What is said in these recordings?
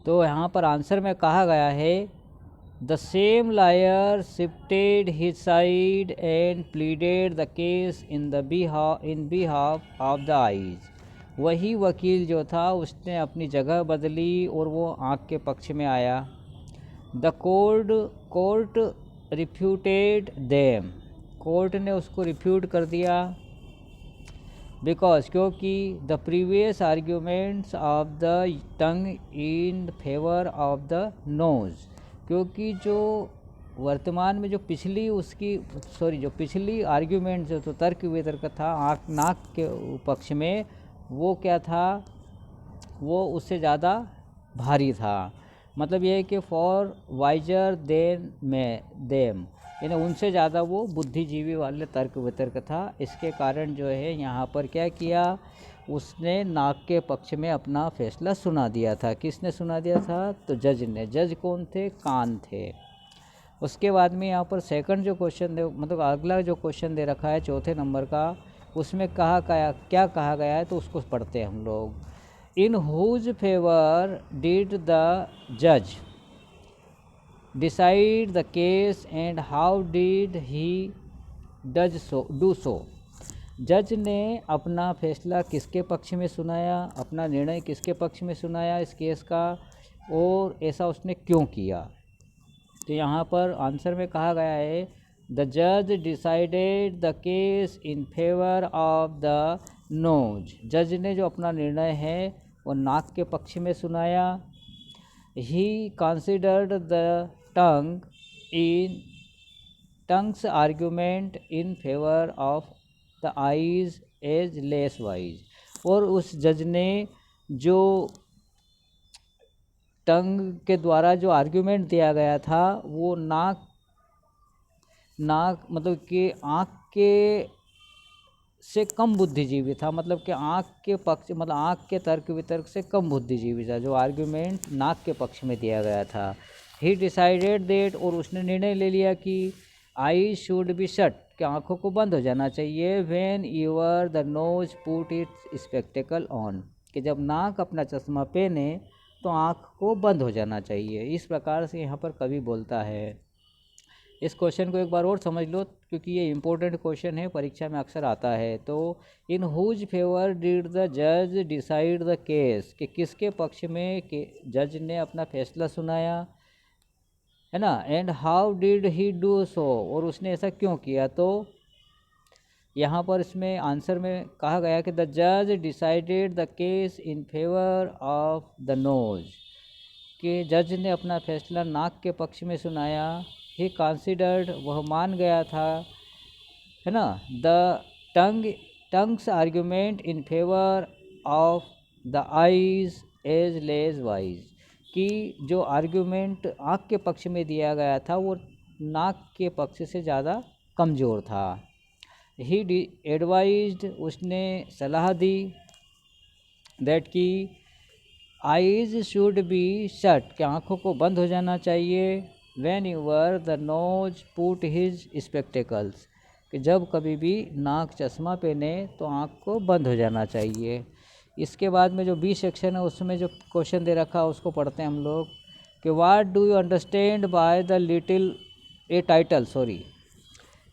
तो यहाँ पर आंसर में कहा गया है the same lawyer shifted his side and pleaded the case in behalf of the eyes. वही वकील जो था उसने अपनी जगह बदली और वो आँख के पक्ष में आया। The court refuted them. Court ने उसको रिफ्यूट कर दिया। बिकॉज क्योंकि the previous arguments of the tongue in favour of the nose. क्योंकि जो वर्तमान में जो पिछली आर्ग्यूमेंट जो तो तर्क वितर्क था नाक के पक्ष में, वो क्या था, वो उससे ज़्यादा भारी था। मतलब ये है कि फॉर वाइजर देन देम, यानी उनसे ज़्यादा वो बुद्धिजीवी वाले तर्क वितर्क था। इसके कारण जो है यहाँ पर क्या किया, उसने नाक के पक्ष में अपना फैसला सुना दिया था। किसने सुना दिया था? तो जज ने। जज कौन थे? कान थे। उसके बाद में यहाँ पर सेकंड जो क्वेश्चन मतलब अगला जो क्वेश्चन दे रखा है चौथे नंबर का, उसमें क्या कहा गया है, तो उसको पढ़ते हैं हम लोग। In whose favour did the जज decide the case and how did he do so. जज ने अपना फैसला किसके पक्ष में सुनाया, अपना निर्णय किसके पक्ष में सुनाया इस केस का, और ऐसा उसने क्यों किया। तो यहाँ पर आंसर में कहा गया है द जज decided the case in favour of the nose. जज ने जो अपना निर्णय है वो नाक के पक्ष में सुनाया। He considered the tongue's argument in favour of the eyes as less wise. और उस जज ने जो टंग के द्वारा जो आर्ग्यूमेंट दिया गया था वो नाक मतलब कि आँख के से कम बुद्धिजीवी था। मतलब कि आँख के पक्ष मतलब आँख के तर्क वितर्क से कम बुद्धिजीवी था जो आर्ग्यूमेंट नाक के पक्ष में दिया गया था। ही डिसाइडेड दैट, और उसने निर्णय ले लिया कि आई शुड बी शट, कि आँखों को बंद हो जाना चाहिए। When your the nose put its spectacle on, कि जब नाक अपना चश्मा पहने तो आँख को बंद हो जाना चाहिए। इस प्रकार से यहाँ पर कवि बोलता है। इस क्वेश्चन को एक बार और समझ लो क्योंकि ये इम्पोर्टेंट क्वेश्चन है, परीक्षा में अक्सर आता है। तो in whose favour did the जज डिसाइड द केस, कि किसके पक्ष में जज ने अपना फैसला सुनाया, है ना। And how did he do सो, और उसने ऐसा क्यों किया। तो यहाँ पर इसमें आंसर में कहा गया कि द जज decided the case in favour of the nose, कि जज ने अपना फैसला नाक के पक्ष में सुनाया। ही कंसिडर्ड, वह मान गया था, है ना, the tongue's argument in favour of the eyes as less wise, कि जो आर्ग्यूमेंट आँख के पक्ष में दिया गया था वो नाक के पक्ष से ज़्यादा कमज़ोर था। ही एडवाइज्ड, उसने सलाह दी, दैट की आईज शुड बी शट, कि आँखों को बंद हो जाना चाहिए। When your the nose put his spectacles, कि जब कभी भी नाक चश्मा पहने तो आँख को बंद हो जाना चाहिए। इसके बाद में जो बी सेक्शन है उसमें जो क्वेश्चन दे रखा है उसको पढ़ते हैं हम लोग कि what do you understand by the little a title, sorry,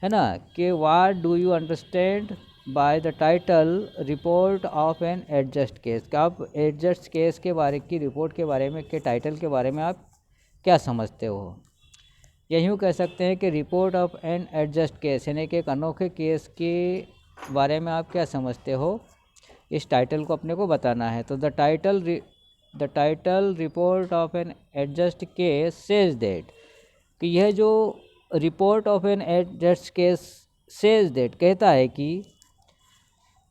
है ना, कि what do you understand by the title report of an adjust case, कि आप एडजस्ट केस के बारे की रिपोर्ट के बारे में, के टाइटल के बारे में आप क्या समझते हो। या यूँ कह सकते हैं कि report of an adjust case, यानी कि एक अनोखे केस के बारे में आप क्या समझते हो, इस टाइटल को अपने को बताना है। तो the title report of an adjust case says that, कि यह जो report of an adjust case says that कहता है कि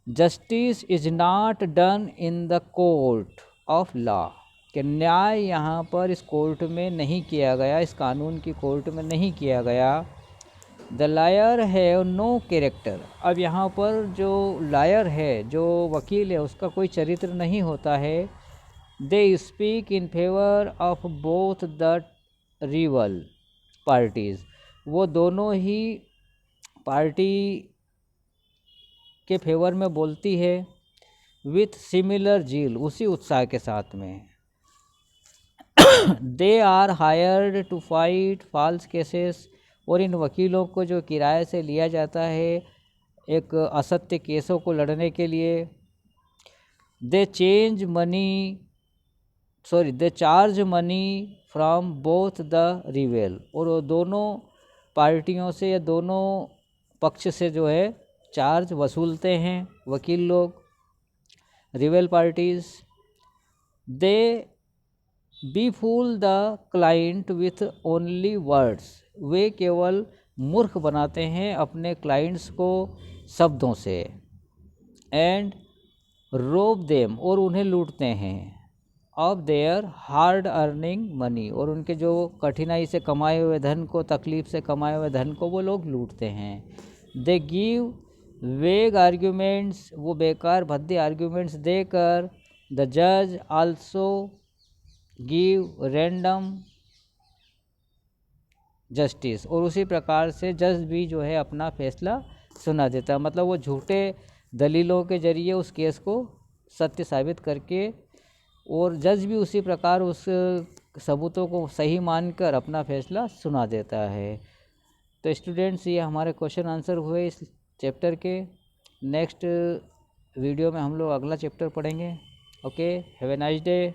justice is not done in the court of law, कि न्याय यहाँ पर इस कोर्ट में नहीं किया गया, इस कानून की कोर्ट में नहीं किया गया। The lawyer have no character, अब यहाँ पर जो लायर है, जो वकील है, उसका कोई चरित्र नहीं होता है। They speak in favour of both the reveal parties, वो दोनों ही पार्टी के फेवर में बोलती है। विथ सिमिलर जील, उसी उत्साह के साथ में। They are hired to fight false cases, और इन वकीलों को जो किराए से लिया जाता है एक असत्य केसों को लड़ने के लिए। They charge money from both the rival, और वो दोनों पार्टियों से या दोनों पक्ष से जो है चार्ज वसूलते हैं वकील लोग, rival parties. They befool the client with only words, वे केवल मूर्ख बनाते हैं अपने क्लाइंट्स को शब्दों से। एंड रोब देम, और उन्हें लूटते हैं, of their hard earning money, और उनके जो कठिनाई से कमाए हुए धन को, तकलीफ से कमाए हुए धन को वो लोग लूटते हैं। दे गिव वेग आर्ग्यूमेंट्स, वो बेकार भद्दे आर्ग्यूमेंट्स देकर। द जज आल्सो गिव रैंडम जस्टिस, और उसी प्रकार से जज भी जो है अपना फैसला सुना देता है। मतलब वो झूठे दलीलों के जरिए उस केस को सत्य साबित करके, और जज भी उसी प्रकार उस सबूतों को सही मानकर अपना फैसला सुना देता है। तो स्टूडेंट्स, ये हमारे क्वेश्चन आंसर हुए इस चैप्टर के। नेक्स्ट वीडियो में हम लोग अगला चैप्टर पढ़ेंगे। Okay, have a nice day.